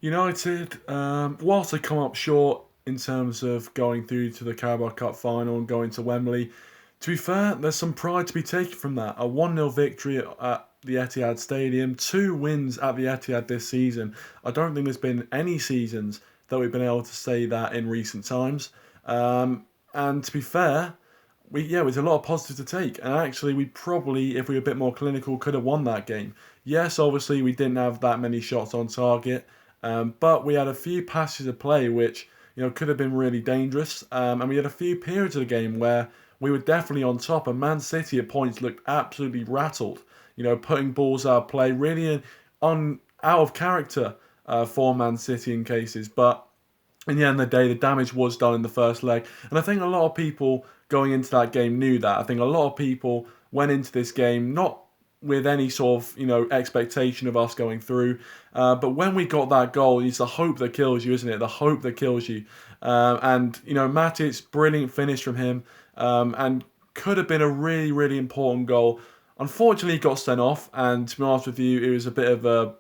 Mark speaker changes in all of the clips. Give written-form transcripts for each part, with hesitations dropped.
Speaker 1: United, whilst they come up short in terms of going through to the Carabao Cup final and going to Wembley, to be fair, there's some pride to be taken from that. A 1-0 victory at the Etihad Stadium, 2 wins at the Etihad this season. I don't think there's been any seasons that we've been able to say that in recent times. And to be fair, there's a lot of positives to take. And actually, we probably, if we were a bit more clinical, could have won that game. Yes, obviously, we didn't have that many shots on target, but we had a few passes of play which could have been really dangerous. And we had a few periods of the game where we were definitely on top. And Man City at points looked absolutely rattled. Putting balls out of play, really out of character for Man City in cases. But in the end of the day, the damage was done in the first leg. And I think a lot of people going into that game knew that. I think a lot of people went into this game not with any sort of expectation of us going through. But when we got that goal, it's the hope that kills you, isn't it? The hope that kills you. And Matic, brilliant finish from him, and could have been a really, really important goal. Unfortunately, he got sent off, and to be honest with you, it was a bit of a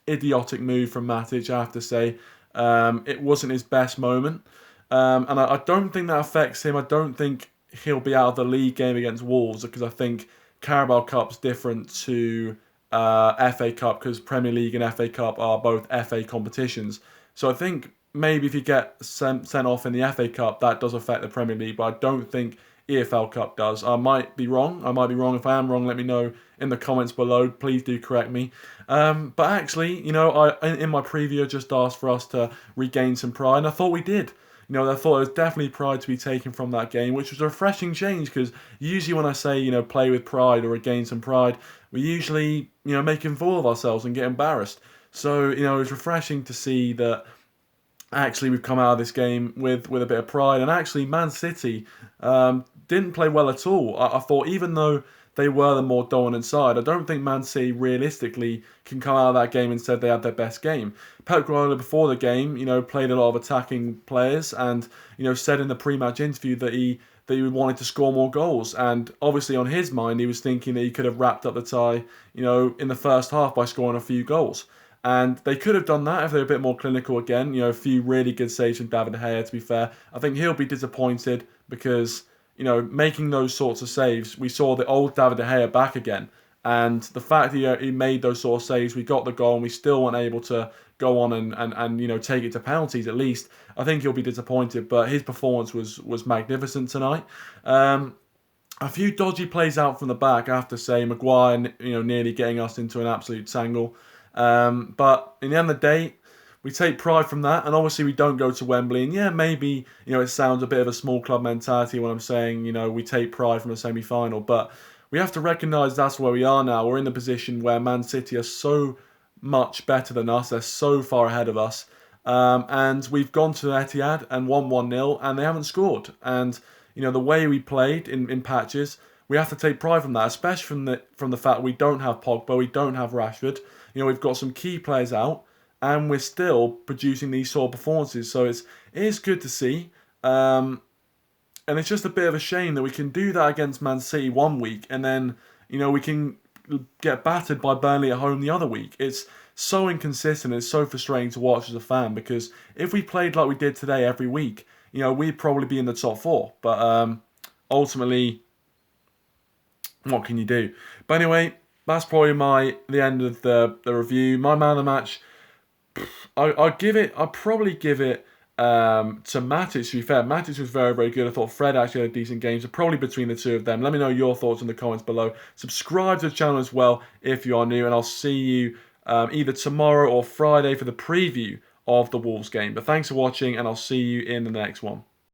Speaker 1: idiotic move from Matic, I have to say. It wasn't his best moment. And I don't think that affects him. I don't think he'll be out of the league game against Wolves, because I think Carabao Cup's different to FA Cup, because Premier League and FA Cup are both FA competitions. So I think maybe if you get sent off in the FA Cup, that does affect the Premier League, but I don't think EFL Cup does. I might be wrong. If I am wrong, let me know in the comments below. Please do correct me. But actually, I in my preview I just asked for us to regain some pride, and I thought we did. I thought there was definitely pride to be taken from that game, which was a refreshing change, because usually when I say, play with pride or regain some pride, we usually, make a fool of ourselves and get embarrassed. So, it was refreshing to see that actually we've come out of this game with a bit of pride. And actually, Man City didn't play well at all. I thought, even though they were the more dominant side, I don't think Man City realistically can come out of that game and said they had their best game. Pep Guardiola before the game, played a lot of attacking players, and said in the pre-match interview that he wanted to score more goals. And obviously, on his mind, he was thinking that he could have wrapped up the tie, in the first half by scoring a few goals. And they could have done that if they were a bit more clinical again. A few really good saves from David De Gea, to be fair. I think he'll be disappointed because, making those sorts of saves, we saw the old David De Gea back again. And the fact that he made those sort of saves, we got the goal, and we still weren't able to go on and take it to penalties at least. I think he'll be disappointed, but his performance was magnificent tonight. A few dodgy plays out from the back, I have to say. Maguire, nearly getting us into an absolute tangle. But in the end of the day, we take pride from that, and obviously we don't go to Wembley. And yeah, maybe it sounds a bit of a small club mentality when I'm saying we take pride from a semi-final, but we have to recognise that's where we are now. We're in the position where Man City are so much better than us. They're so far ahead of us, and we've gone to Etihad and won 1-0, and they haven't scored. And the way we played in patches, we have to take pride from that, especially from the fact we don't have Pogba, we don't have Rashford. We've got some key players out, and we're still producing these sort of performances. So it is good to see. And it's just a bit of a shame that we can do that against Man City one week, and then, we can get battered by Burnley at home the other week. It's so inconsistent. It's so frustrating to watch as a fan, because if we played like we did today every week, we'd probably be in the top four. But ultimately, what can you do? But anyway, that's probably the end of the review. My man of the match, I'd probably give it to Matic, to be fair. Matic was very, very good. I thought Fred actually had a decent game, so probably between the two of them. Let me know your thoughts in the comments below. Subscribe to the channel as well if you are new, and I'll see you either tomorrow or Friday for the preview of the Wolves game. But thanks for watching, and I'll see you in the next one.